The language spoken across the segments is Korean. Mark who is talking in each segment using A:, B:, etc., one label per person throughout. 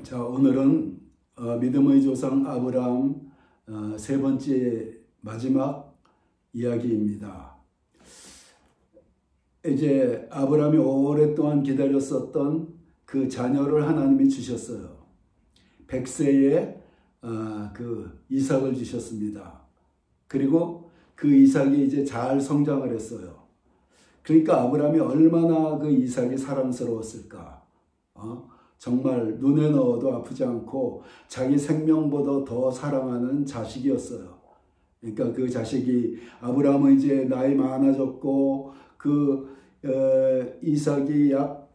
A: 자, 오늘은 믿음의 조상 아브라함 세 번째 마지막 이야기입니다. 이제 아브라함이 오랫동안 기다렸었던 그 자녀를 하나님이 주셨어요. 100세에 그 이삭을 주셨습니다. 그리고 그 이삭이 이제 잘 성장을 했어요. 그러니까 아브라함이 얼마나 그 이삭이 사랑스러웠을까. 정말 눈에 넣어도 아프지 않고 자기 생명보다 더 사랑하는 자식이었어요. 그러니까 그 자식이, 아브라함은 이제 나이 많아졌고 그 이삭이 약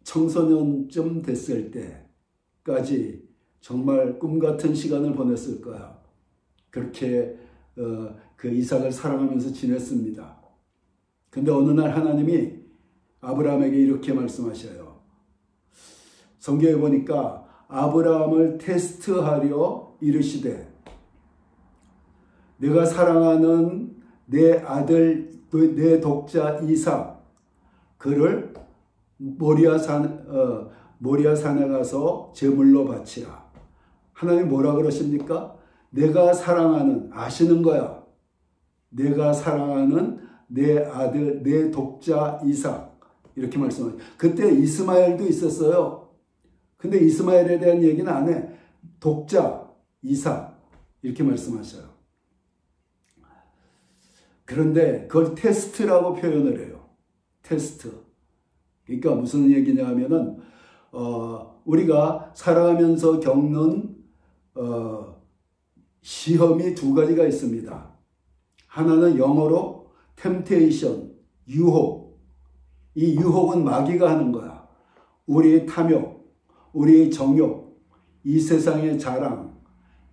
A: 청소년쯤 됐을 때까지 정말 꿈같은 시간을 보냈을 거야. 그렇게 그 이삭을 사랑하면서 지냈습니다. 근데 어느 날 하나님이 아브라함에게 이렇게 말씀하셔요. 성경에 보니까 아브라함을 테스트하려 이르시되, 내가 사랑하는 내 아들, 내 독자 이삭, 그를 모리아산에 가서 제물로 바치라. 하나님이 뭐라 그러십니까? 내가 사랑하는, 아시는 거야. 내가 사랑하는 내 아들, 내 독자 이삭. 이렇게 말씀하세요. 그때 이스마엘도 있었어요. 근데 이스마엘에 대한 얘기는 안 해. 독자 이삭. 이렇게 말씀하셔요. 그런데 그걸 테스트라고 표현을 해요. 테스트. 그러니까 무슨 얘기냐 하면은, 우리가 살아가면서 겪는, 시험이 두 가지가 있습니다. 하나는 영어로 temptation, 유혹. 이 유혹은 마귀가 하는 거야. 우리의 탐욕, 우리의 정욕, 이 세상의 자랑,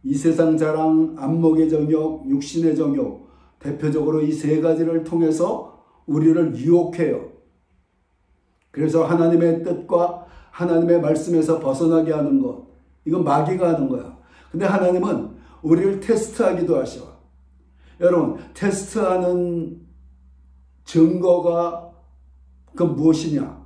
A: 이 세상 자랑, 안목의 정욕, 육신의 정욕, 대표적으로 이 세 가지를 통해서 우리를 유혹해요. 그래서 하나님의 뜻과 하나님의 말씀에서 벗어나게 하는 것, 이건 마귀가 하는 거야. 근데 하나님은 우리를 테스트하기도 하셔. 여러분, 테스트하는 증거가 그 무엇이냐?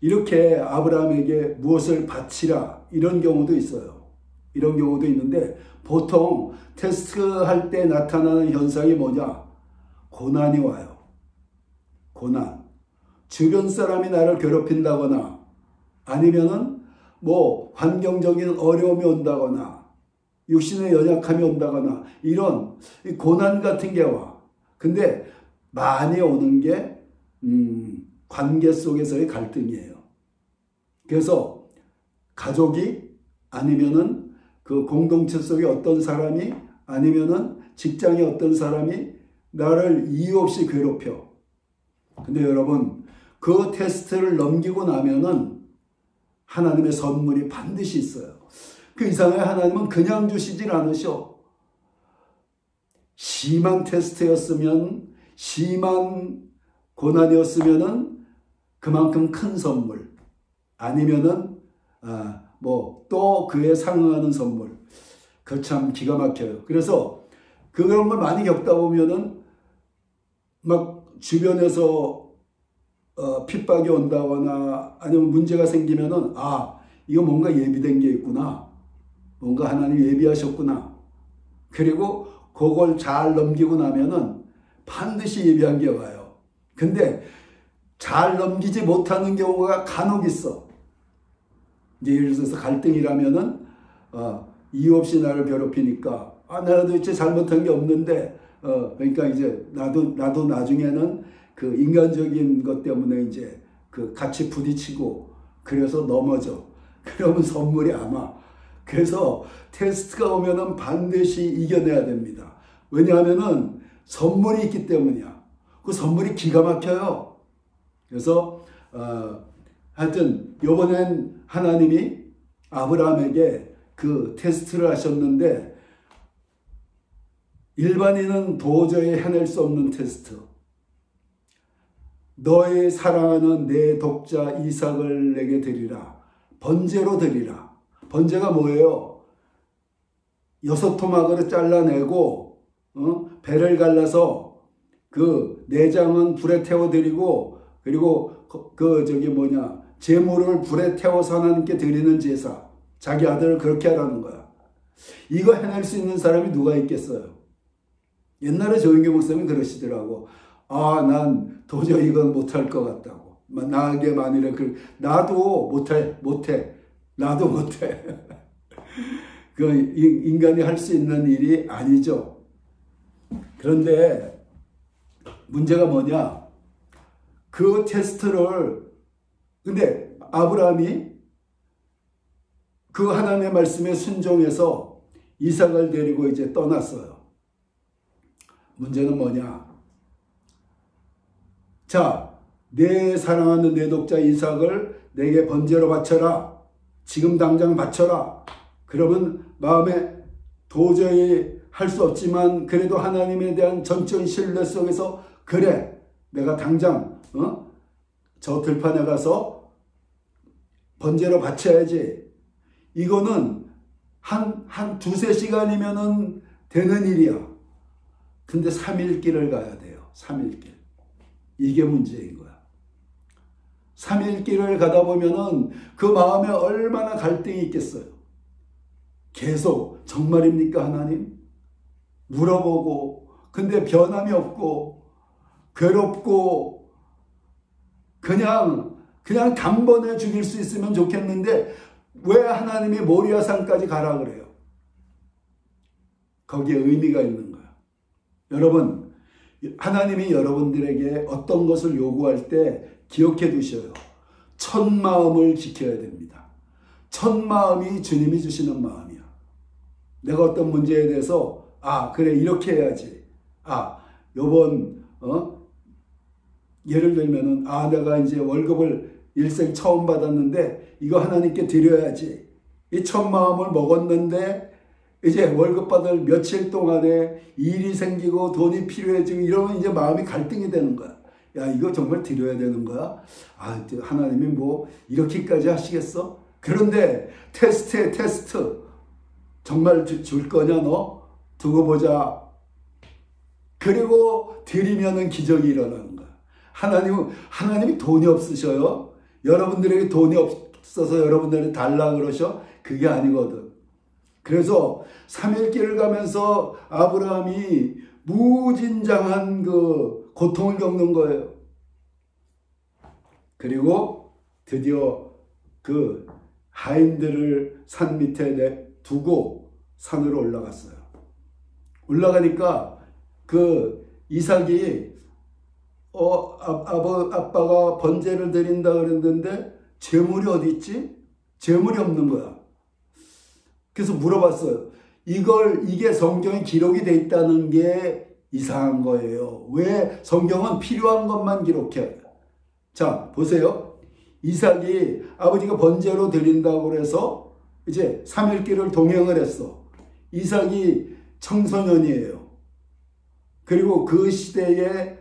A: 이렇게 아브라함에게 무엇을 바치라, 이런 경우도 있어요. 이런 경우도 있는데, 보통 테스트할 때 나타나는 현상이 뭐냐? 고난이 와요. 고난. 주변 사람이 나를 괴롭힌다거나, 아니면은 뭐 환경적인 어려움이 온다거나, 육신의 연약함이 온다거나, 이런 고난 같은 게 와. 근데 많이 오는 게 관계 속에서의 갈등이에요. 그래서 가족이, 아니면은 그 공동체 속에 어떤 사람이, 아니면은 직장에 어떤 사람이 나를 이유 없이 괴롭혀. 근데 여러분, 그 테스트를 넘기고 나면은 하나님의 선물이 반드시 있어요. 그 이상에 하나님은 그냥 주시질 않으셔. 심한 테스트였으면, 심한 고난이었으면은 그만큼 큰 선물, 아니면은 뭐 또 그에 상응하는 선물. 그 참 기가 막혀요. 그래서 그런 걸 많이 겪다 보면은 막 주변에서 핍박이 온다거나 아니면 문제가 생기면은, 이거 뭔가 예비된 게 있구나. 뭔가 하나님이 예비하셨구나. 그리고 그걸 잘 넘기고 나면은 반드시 예비한 게 와요. 근데 잘 넘기지 못하는 경우가 간혹 있어. 이제 예를 들어서 갈등이라면은, 이유 없이 나를 괴롭히니까, 내가 도대체 잘못한 게 없는데, 그러니까 이제 나도 나중에는 그 인간적인 것 때문에 이제 그 같이 부딪히고, 그래서 넘어져. 그러면 선물이 안 와. 그래서 테스트가 오면은 반드시 이겨내야 됩니다. 왜냐하면은 선물이 있기 때문이야. 그 선물이 기가 막혀요. 그래서 하여튼 이번엔 하나님이 아브라함에게 그 테스트를 하셨는데, 일반인은 도저히 해낼 수 없는 테스트. 너의 사랑하는 내 독자 이삭을 내게 드리라. 번제로 드리라. 번제가 뭐예요? 6토막으로 잘라내고 배를 갈라서 그 내장은 불에 태워드리고, 그리고 제물을 불에 태워서 하나님께 드리는 제사, 자기 아들을 그렇게 하라는 거야. 이거 해낼 수 있는 사람이 누가 있겠어요? 옛날에 조영규 목사님이 그러시더라고. 아, 난 도저히 이건 못할 것 같다고. 나에게 만일에 나도 못해. 나도 못해. 그 인간이 할 수 있는 일이 아니죠. 그런데 문제가 뭐냐? 그 테스트를, 근데 아브라함이 그 하나님의 말씀에 순종해서 이삭을 데리고 이제 떠났어요. 문제는 뭐냐? 자, 내 사랑하는 내 독자 이삭을 내게 번제로 바쳐라. 지금 당장 바쳐라. 그러면 마음에 도저히 할 수 없지만 그래도 하나님에 대한 전적인 신뢰 속에서 그래, 내가 당장 저 들판에 가서 번제로 바쳐야지. 이거는 한 두세 시간이면은 되는 일이야. 근데 3일 길을 가야 돼요. 3일 길. 이게 문제인 거야. 3일 길을 가다 보면은 그 마음에 얼마나 갈등이 있겠어요. 계속 정말입니까 하나님? 물어보고, 근데 변함이 없고 괴롭고 그냥 단번에 죽일 수 있으면 좋겠는데 왜 하나님이 모리아산까지 가라 그래요? 거기에 의미가 있는 거야. 여러분, 하나님이 여러분들에게 어떤 것을 요구할 때 기억해 두셔요. 첫 마음을 지켜야 됩니다. 첫 마음이 주님이 주시는 마음이야. 내가 어떤 문제에 대해서 그래 이렇게 해야지. 요번 예를 들면은 내가 이제 월급을 일생 처음 받았는데 이거 하나님께 드려야지. 이 첫 마음을 먹었는데 이제 월급 받을 며칠 동안에 일이 생기고 돈이 필요해지고 이러면 이제 마음이 갈등이 되는 거야. 야, 이거 정말 드려야 되는 거야? 하나님이 뭐 이렇게까지 하시겠어? 그런데 테스트에 테스트. 정말 줄 거냐 너? 두고 보자. 그리고 드리면은 기적이 일어나는 거야. 하나님이 돈이 없으셔요? 여러분들에게 돈이 없어서 여러분들이 달라 그러셔? 그게 아니거든. 그래서 3일 길을 가면서 아브라함이 무진장한 그 고통을 겪는 거예요. 그리고 드디어 그 하인들을 산 밑에 두고 산으로 올라갔어요. 올라가니까 그 이삭이 아빠가 번제를 드린다 그랬는데 재물이 어디 있지? 재물이 없는 거야. 그래서 물어봤어요. 이게 성경에 기록이 돼 있다는 게 이상한 거예요. 왜 성경은 필요한 것만 기록해? 자, 보세요. 이삭이 아버지가 번제로 드린다고 그래서 이제 3일 길을 동행을 했어. 이삭이 청소년이에요. 그리고 그 시대에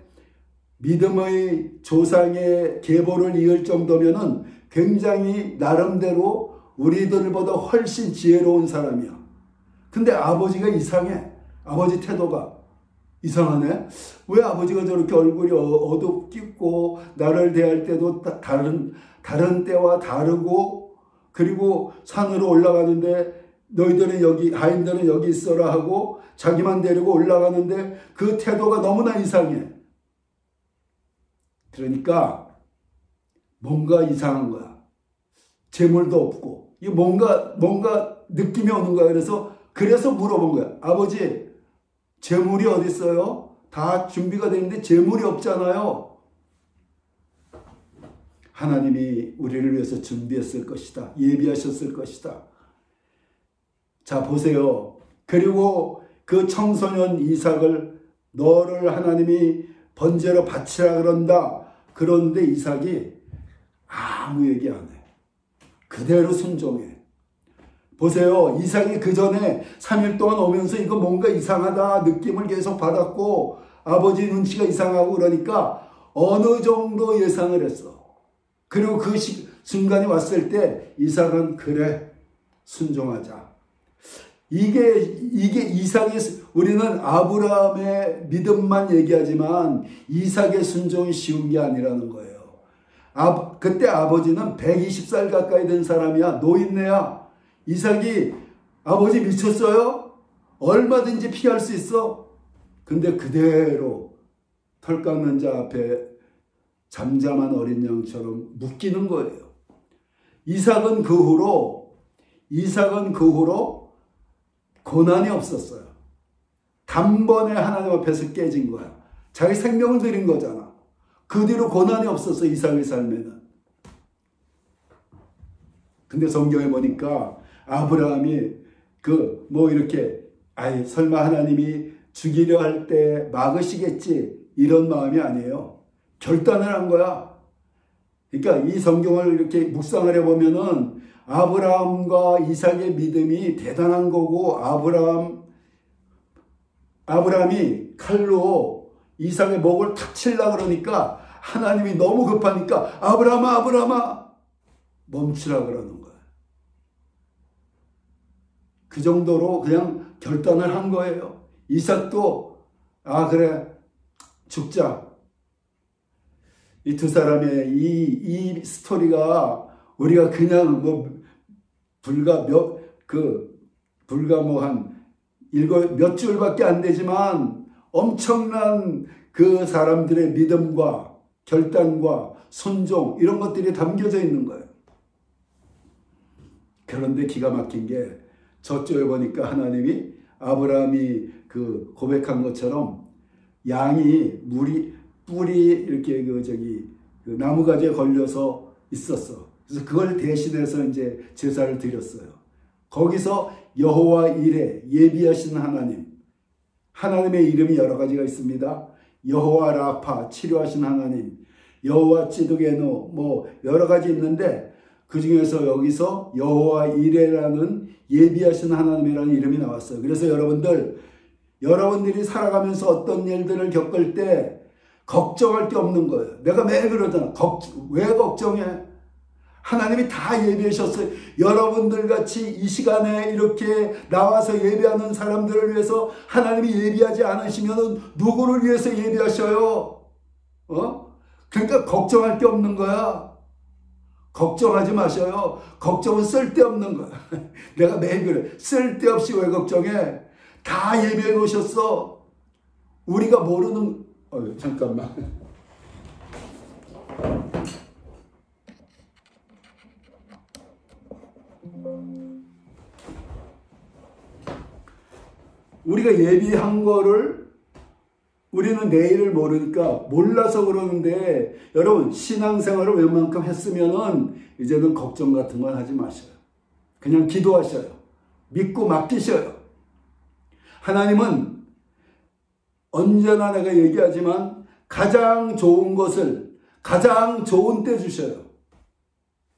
A: 믿음의 조상의 계보를 이을 정도면은 굉장히 나름대로 우리들보다 훨씬 지혜로운 사람이야. 근데 아버지가 이상해. 아버지 태도가 이상하네. 왜 아버지가 저렇게 얼굴이 어둡고 나를 대할 때도 다른 때와 다르고, 그리고 산으로 올라가는데 너희들은 여기, 하인들은 여기 있어라 하고 자기만 데리고 올라가는데 그 태도가 너무나 이상해. 그러니까 뭔가 이상한 거야. 재물도 없고 이 뭔가 느낌이 오는 거야. 그래서 물어본 거야. 아버지, 재물이 어디 있어요? 다 준비가 되는데 재물이 없잖아요. 하나님이 우리를 위해서 준비했을 것이다. 예비하셨을 것이다. 자, 보세요. 그리고 그 청소년 이삭을 너를 하나님이 번제로 바치라 그런다. 그런데 이삭이 아무 얘기 안 해. 그대로 순종해. 보세요. 이삭이 그 전에 3일 동안 오면서 이거 뭔가 이상하다 느낌을 계속 받았고 아버지 눈치가 이상하고 그러니까 어느 정도 예상을 했어. 그리고 그 순간이 왔을 때 이삭은 그래, 순종하자. 이게 이삭의, 우리는 아브라함의 믿음만 얘기하지만 이삭의 순종이 쉬운 게 아니라는 거예요. 그때 아버지는 120살 가까이 된 사람이야. 노인네야. 이삭이 아버지 미쳤어요? 얼마든지 피할 수 있어. 근데 그대로 털 깎는 자 앞에 잠잠한 어린 양처럼 묶이는 거예요. 이삭은 그 후로 고난이 없었어요. 단번에 하나님 앞에서 깨진 거야. 자기 생명을 드린 거잖아. 그 뒤로 고난이 없었어, 이삭의 삶에는. 근데 성경에 보니까 아브라함이 이렇게 설마 하나님이 죽이려 할 때 막으시겠지 이런 마음이 아니에요. 결단을 한 거야. 그러니까 이 성경을 이렇게 묵상을 해보면은 아브라함과 이삭의 믿음이 대단한 거고, 아브라함이 칼로 이삭의 목을 탁 치려고 그러니까 하나님이 너무 급하니까 아브라함아 멈추라 그러는 거야. 그 정도로 그냥 결단을 한 거예요. 이삭도 그래 죽자. 이 두 사람의 이 스토리가 우리가 그냥 불과 몇 줄밖에 안 되지만 엄청난 그 사람들의 믿음과 결단과 순종 이런 것들이 담겨져 있는 거예요. 그런데 기가 막힌 게 저쪽에 보니까 하나님이 아브라함이 고백한 것처럼 양이 뿔이 이렇게 그 나무가지에 걸려서 있었어. 그래서 그걸 대신해서 이제 제사를 드렸어요. 거기서 여호와 이레, 예비하신 하나님의 이름이 여러 가지가 있습니다. 여호와 라파, 치료하신 하나님, 여호와 찌드게노 여러 가지 있는데 그 중에서 여기서 여호와 이레라는 예비하신 하나님이라는 이름이 나왔어요. 그래서 여러분들이 살아가면서 어떤 일들을 겪을 때 걱정할 게 없는 거예요. 내가 매일 그러잖아. 왜 걱정해? 하나님이 다 예비하셨어요. 여러분들 같이 이 시간에 이렇게 나와서 예배하는 사람들을 위해서 하나님이 예비하지 않으시면 누구를 위해서 예비하셔요? 그러니까 걱정할 게 없는 거야. 걱정하지 마셔요. 걱정은 쓸데없는 거야. 내가 매일 그래. 쓸데없이 왜 걱정해? 다 예배해 놓으셨어. 우리가 모르는 잠깐만. 우리가 예비한 거를 우리는 내일을 모르니까 몰라서 그러는데, 여러분 신앙생활을 웬만큼 했으면은 이제는 걱정 같은 건 하지 마셔요. 그냥 기도하셔요. 믿고 맡기셔요. 하나님은 언제나 내가 얘기하지만 가장 좋은 것을 가장 좋은 때 주셔요.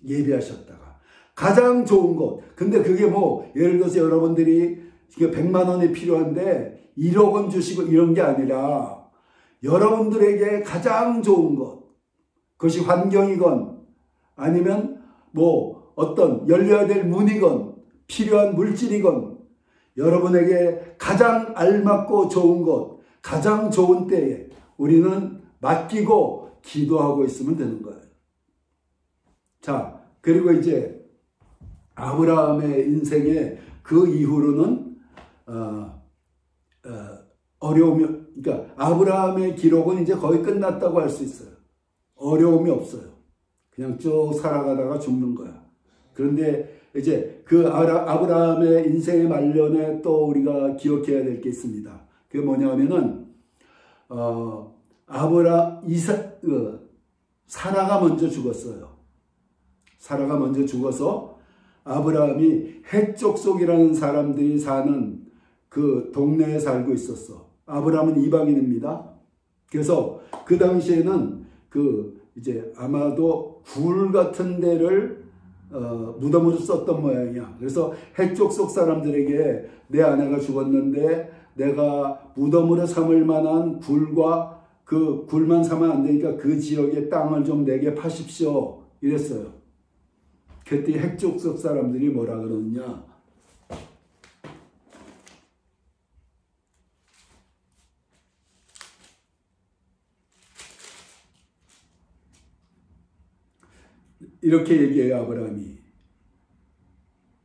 A: 예비하셨다가 가장 좋은 것. 근데 그게 예를 들어서 여러분들이 100만 원이 필요한데 1억 원 주시고 이런 게 아니라 여러분들에게 가장 좋은 것, 그것이 환경이건 아니면 어떤 열려야 될 문이건 필요한 물질이건 여러분에게 가장 알맞고 좋은 것, 가장 좋은 때에 우리는 맡기고 기도하고 있으면 되는 거예요. 자, 그리고 이제 아브라함의 인생에 그 이후로는 어려움이, 그러니까 아브라함의 기록은 이제 거의 끝났다고 할 수 있어요. 어려움이 없어요. 그냥 쭉 살아가다가 죽는 거야. 그런데 이제 그 아브라함의 인생의 말년에 또 우리가 기억해야 될 게 있습니다. 그게 뭐냐면은 사라가 먼저 죽었어요. 사라가 먼저 죽어서 아브라함이 헷 족속이라는 사람들이 사는 그 동네에 살고 있었어. 아브라함은 이방인입니다. 그래서 그 당시에는 이제 아마도 굴 같은 데를 무덤으로 썼던 모양이야. 그래서 헷 족속 사람들에게 내 아내가 죽었는데 내가 무덤으로 삼을 만한 굴과 그 굴만 사면 안 되니까 그 지역의 땅을 좀 내게 파십시오. 이랬어요. 그때 헷 족속 사람들이 뭐라 그러느냐. 이렇게 얘기해요. 아브라함이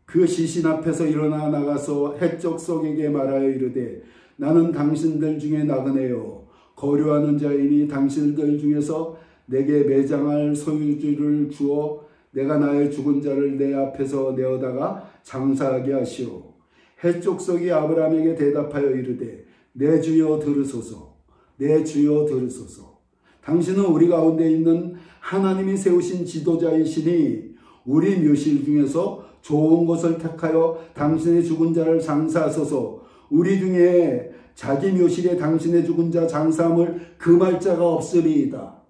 A: 그 시신 앞에서 일어나 나가서 헷족속에게 말하여 이르되 나는 당신들 중에 나그네요 거류하는 자이니 당신들 중에서 내게 매장할 소유주를 주어 내가 나의 죽은 자를 내 앞에서 내어다가 장사하게 하시오. 헷족속이 아브라함에게 대답하여 이르되 내 주여 들으소서 내 주여 들으소서. 당신은 우리 가운데 있는 하나님이 세우신 지도자이시니 우리 묘실 중에서 좋은 것을 택하여 당신의 죽은 자를 장사하소서. 우리 중에 자기 묘실에 당신의 죽은 자 장사함을 금할 자가 없으리이다.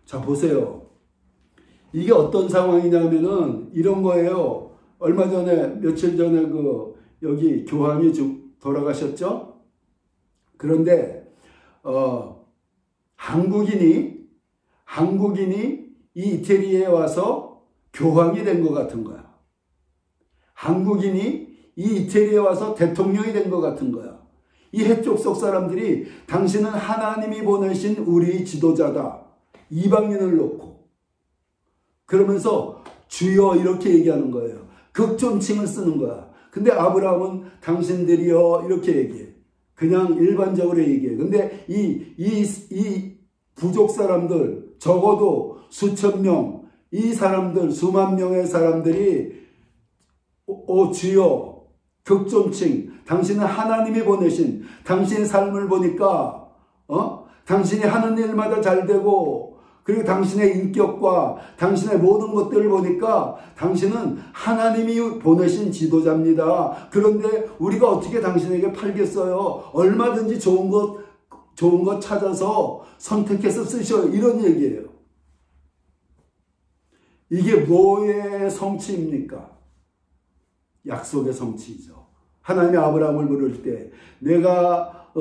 A: 자 보세요. 이게 어떤 상황이냐면은 이런 거예요. 얼마 전에 며칠 전에 여기 교황이 돌아가셨죠? 그런데 한국인이 이 이태리에 와서 교황이 된 것 같은 거야. 한국인이 이 이태리에 와서 대통령이 된 것 같은 거야. 이 해족속 사람들이 당신은 하나님이 보내신 우리 지도자다. 이방인을 놓고. 그러면서 주여 이렇게 얘기하는 거예요. 극존칭을 쓰는 거야. 근데 아브라함은 당신들이여 이렇게 얘기해. 그냥 일반적으로 얘기해. 근데 이 부족 사람들 적어도 수천 명, 이 사람들 수만 명의 사람들이 오 주여 극존칭 당신은 하나님이 보내신 당신의 삶을 보니까 당신이 하는 일마다 잘되고 그리고 당신의 인격과 당신의 모든 것들을 보니까 당신은 하나님이 보내신 지도자입니다. 그런데 우리가 어떻게 당신에게 팔겠어요? 얼마든지 좋은 것 찾아서 선택해서 쓰셔. 이런 얘기예요. 이게 뭐의 성취입니까? 약속의 성취이죠. 하나님이 아브라함을 부를 때 내가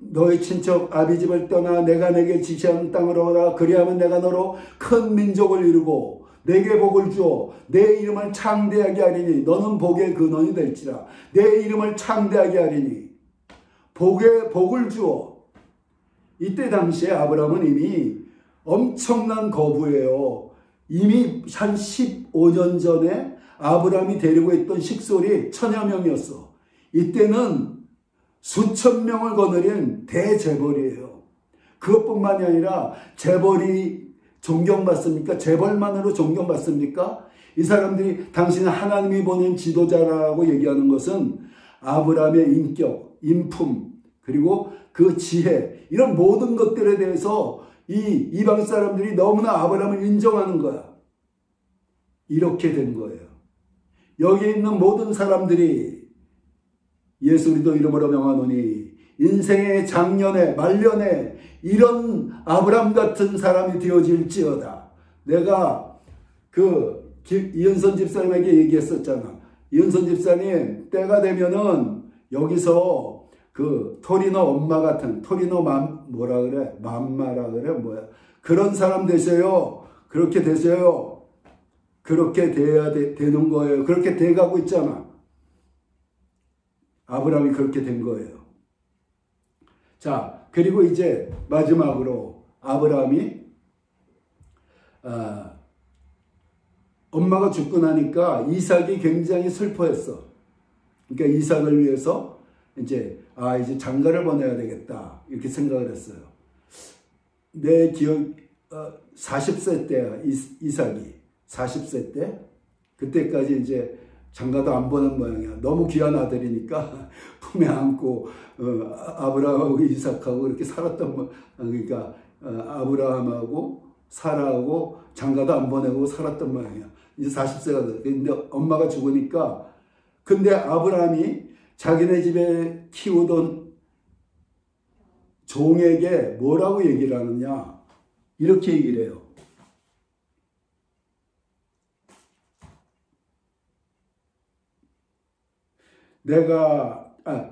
A: 너의 친척 아비집을 떠나 내가 내게 지시한 땅으로 오라. 그리하면 내가 너로 큰 민족을 이루고 내게 복을 주어 내 이름을 창대하게 하리니 너는 복의 근원이 될지라. 내 이름을 창대하게 하리니 복을 주어. 이때 당시에 아브라함은 이미 엄청난 거부예요. 이미 한 15년 전에 아브라함이 데리고 있던 식솔이 1000여 명이었어. 이때는 수천 명을 거느린 대재벌이에요. 그것뿐만이 아니라 재벌이 존경받습니까? 재벌만으로 존경받습니까? 이 사람들이 당신은 하나님이 보낸 지도자라고 얘기하는 것은 아브라함의 인격, 인품, 그리고 그 지혜, 이런 모든 것들에 대해서 이 이방 사람들이 너무나 아브라함을 인정하는 거야. 이렇게 된 거예요. 여기 있는 모든 사람들이 예수 그리스도 이름으로 명하노니 인생의 장년에 말년에 이런 아브라함 같은 사람이 되어질지어다. 내가 이은선 집사님에게 얘기했었잖아. 이은선 집사님 때가 되면은 여기서 토리노 엄마 같은 토리노 뭐라 그래? 맘마라 그래? 뭐야? 그런 사람 되세요. 그렇게 되세요. 그렇게 돼야 되는 거예요. 그렇게 돼가고 있잖아. 아브라함이 그렇게 된 거예요. 자, 그리고 이제 마지막으로 아브라함이 엄마가 죽고 나니까 이삭이 굉장히 슬퍼했어. 그러니까 이삭을 위해서 이제 장가를 보내야 되겠다 이렇게 생각을 했어요. 내 기억 40세 때야. 이삭이 40세 때 그때까지 이제 장가도 안 보낸 모양이야. 너무 귀한 아들이니까 품에 안고 아브라함하고 이삭하고 이렇게 살았던 그러니까 아브라함하고 사라하고 장가도 안 보내고 살았던 모양이야. 이제 40세가 됐어. 근데 엄마가 죽으니까 근데 아브라함이 자기네 집에 키우던 종에게 뭐라고 얘기를 하느냐? 이렇게 얘기를 해요.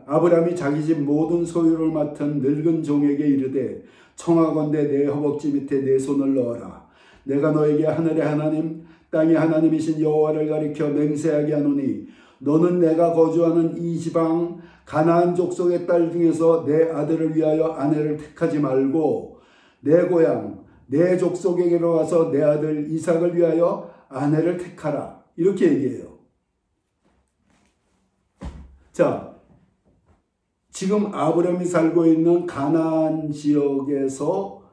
A: 아브라함이 자기 집 모든 소유를 맡은 늙은 종에게 이르되 청하건대 내 허벅지 밑에 내 손을 넣어라. 내가 너에게 하늘의 하나님 땅의 하나님이신 여호와를 가리켜 맹세하게 하노니 너는 내가 거주하는 이 지방 가나안 족속의 딸 중에서 내 아들을 위하여 아내를 택하지 말고 내 고향 내 족속에게로 와서 내 아들 이삭을 위하여 아내를 택하라. 이렇게 얘기해요. 자, 지금 아브라함이 살고 있는 가나안 지역에서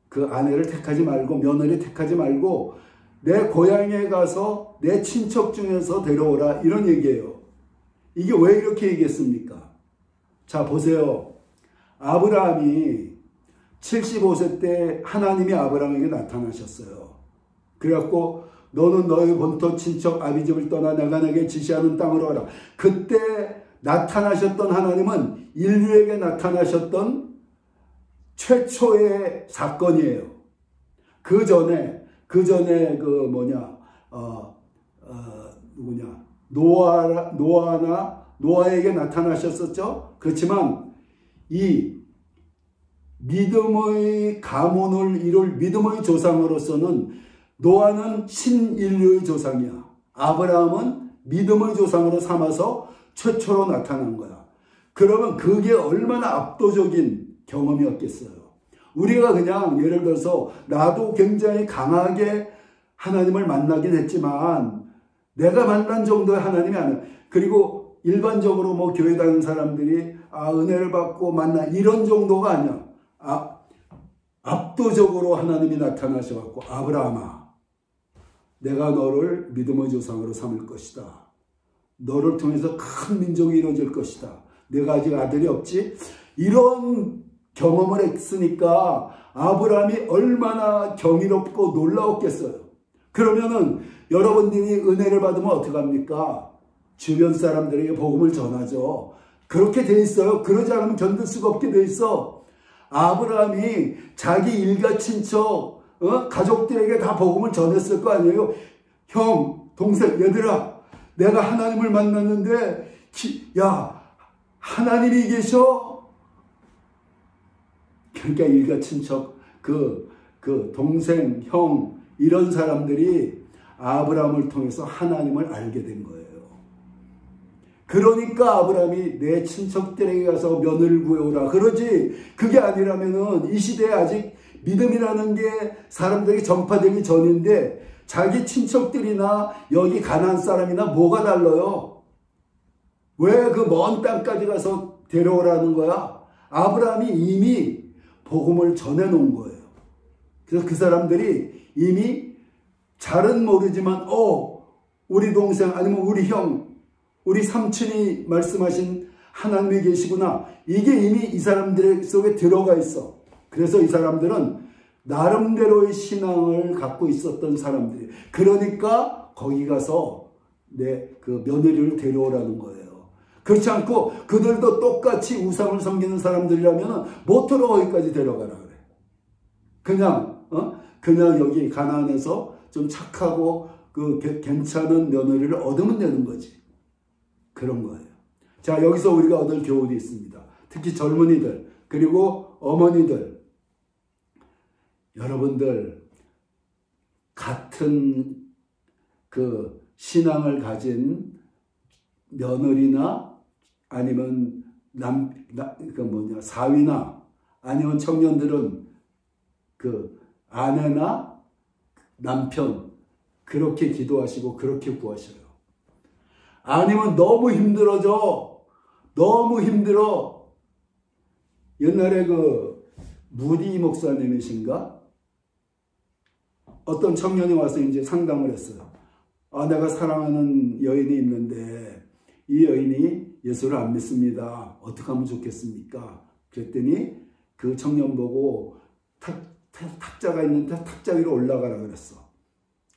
A: 그 아내를 택하지 말고, 며느리 택하지 말고 내 고향에 가서 내 친척 중에서 데려오라, 이런 얘기예요. 이게 왜 이렇게 얘기했습니까? 자, 보세요. 아브라함이 75세 때 하나님이 아브라함에게 나타나셨어요. 그래갖고 너는 너의 본토 친척 아비집을 떠나 내가 내게 지시하는 땅으로 가라. 그때 나타나셨던 하나님은 인류에게 나타나셨던 최초의 사건이에요. 그 전에 노아에게 나타나셨었죠. 그렇지만 이 믿음의 가문을 이룰 믿음의 조상으로서는 노아는 신인류의 조상이야. 아브라함은 믿음의 조상으로 삼아서 최초로 나타난 거야. 그러면 그게 얼마나 압도적인 경험이었겠어요. 우리가 그냥 예를 들어서 나도 굉장히 강하게 하나님을 만나긴 했지만 내가 만난 정도의 하나님이 아니야. 그리고 일반적으로 뭐 교회 다니는 사람들이 은혜를 받고 만나 이런 정도가 아니야. 압도적으로 하나님이 나타나셔갖고 아브라함아, 내가 너를 믿음의 조상으로 삼을 것이다. 너를 통해서 큰 민족이 이루어질 것이다. 내가 아직 아들이 없지? 이런 경험을 했으니까 아브라함이 얼마나 경이롭고 놀라웠겠어요. 그러면은 여러분들이 은혜를 받으면 어떡합니까? 주변 사람들에게 복음을 전하죠. 그렇게 돼 있어요. 그러지 않으면 견딜 수가 없게 돼 있어. 아브라함이 자기 일가 친척 가족들에게 다 복음을 전했을 거 아니에요. 형, 동생, 얘들아, 내가 하나님을 만났는데 야, 하나님이 계셔? 그러니까 일가 친척, 그 동생, 형, 이런 사람들이 아브라함을 통해서 하나님을 알게 된 거예요. 그러니까 아브라함이 내 친척들에게 가서 며느리를 구해오라 그러지, 그게 아니라면은 이 시대에 아직 믿음이라는 게 사람들에게 전파되기 전인데 자기 친척들이나 여기 가나안 사람이나 뭐가 달라요? 왜 그 먼 땅까지 가서 데려오라는 거야? 아브라함이 이미 복음을 전해놓은 거예요. 그래서 그 사람들이 이미 잘은 모르지만 우리 동생 아니면 우리 형, 우리 삼촌이 말씀하신 하나님이 계시구나. 이게 이미 이 사람들 속에 들어가 있어. 그래서 이 사람들은 나름대로의 신앙을 갖고 있었던 사람들이. 그러니까 거기 가서 그 며느리를 데려오라는 거예요. 그렇지 않고 그들도 똑같이 우상을 섬기는 사람들이라면 모토로 거기까지 데려가라 그래. 그냥 여기 가나안에서 좀 착하고 괜찮은 며느리를 얻으면 되는 거지. 그런 거예요. 자, 여기서 우리가 얻을 교훈이 있습니다. 특히 젊은이들, 그리고 어머니들. 여러분들, 같은 그 신앙을 가진 며느리나 아니면 사위나 아니면 청년들은 그 아내나 남편 그렇게 기도하시고 그렇게 구하셔요. 아니면 너무 힘들어져. 너무 힘들어. 옛날에 무디 목사님이신가? 어떤 청년이 와서 이제 상담을 했어요. 내가 사랑하는 여인이 있는데 이 여인이 예수를 안 믿습니다. 어떻게 하면 좋겠습니까? 그랬더니 그 청년 보고 탁자가 있는데 탁자 위로 올라가라 그랬어.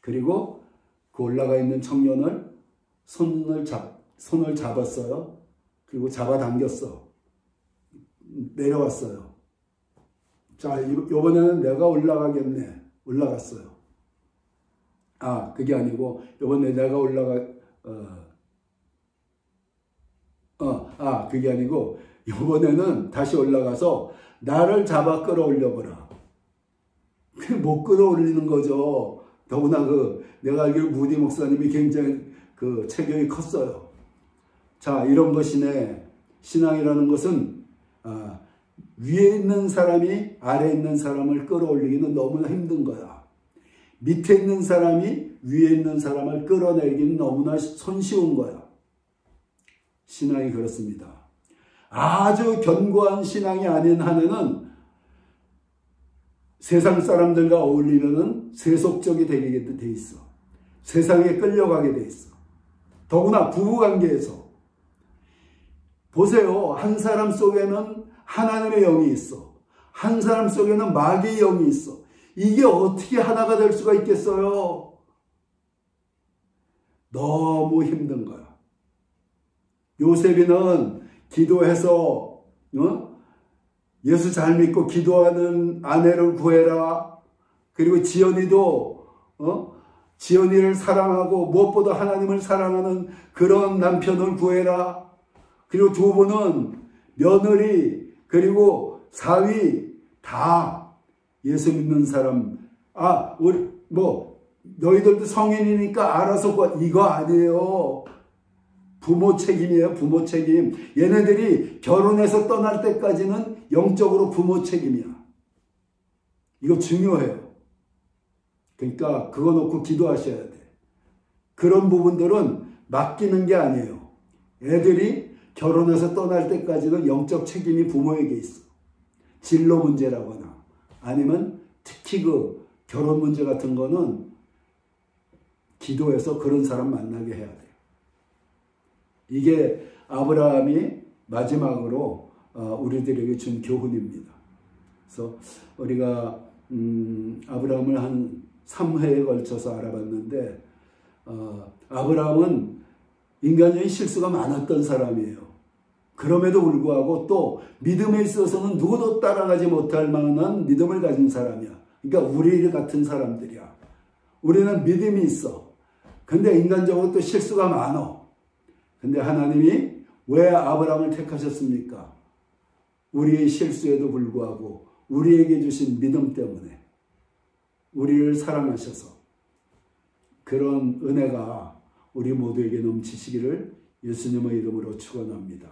A: 그리고 그 올라가 있는 청년을 손을 잡았어요. 그리고 잡아당겼어. 내려왔어요. 자, 이번에는 내가 올라가겠네. 올라갔어요. 그게 아니고 이번에 내가 그게 아니고 이번에는 다시 올라가서 나를 잡아 끌어올려보라. 못 끌어올리는 거죠. 더구나 내가 알기로 무디 목사님이 굉장히 체격이 컸어요. 자, 이런 것이네. 신앙이라는 것은 위에 있는 사람이 아래에 있는 사람을 끌어올리기는 너무나 힘든 거야. 밑에 있는 사람이 위에 있는 사람을 끌어내기는 너무나 손쉬운 거야. 신앙이 그렇습니다. 아주 견고한 신앙이 아닌 한에는 세상 사람들과 어울리면은 세속적이 되게 돼 있어. 세상에 끌려가게 돼 있어. 더구나 부부관계에서. 보세요. 한 사람 속에는 하나님의 영이 있어. 한 사람 속에는 마귀의 영이 있어. 이게 어떻게 하나가 될 수가 있겠어요? 너무 힘든 거야. 요셉이는 기도해서 예수 잘 믿고 기도하는 아내를 구해라. 그리고 지연이도 지연이를 사랑하고 무엇보다 하나님을 사랑하는 그런 남편을 구해라. 그리고 두 분은 며느리 그리고 사위 다 예수 믿는 사람. 우리 너희들도 성인이니까 알아서 이거 아니에요. 부모 책임이에요. 부모 책임. 얘네들이 결혼해서 떠날 때까지는 영적으로 부모 책임이야. 이거 중요해요. 그러니까 그거 놓고 기도하셔야 돼. 그런 부분들은 맡기는 게 아니에요. 애들이 결혼해서 떠날 때까지는 영적 책임이 부모에게 있어. 진로 문제라거나 아니면 특히 그 결혼 문제 같은 거는 기도해서 그런 사람 만나게 해야 돼요. 이게 아브라함이 마지막으로 우리들에게 준 교훈입니다. 그래서 우리가 아브라함을 한 3회에 걸쳐서 알아봤는데 아브라함은 인간적인 실수가 많았던 사람이에요. 그럼에도 불구하고 또 믿음에 있어서는 누구도 따라가지 못할 만한 믿음을 가진 사람이야. 그러니까 우리 같은 사람들이야. 우리는 믿음이 있어. 근데 인간적으로 또 실수가 많아. 근데 하나님이 왜 아브라함을 택하셨습니까? 우리의 실수에도 불구하고 우리에게 주신 믿음 때문에 우리를 사랑하셔서 그런 은혜가 우리 모두에게 넘치시기를 예수님의 이름으로 축원합니다.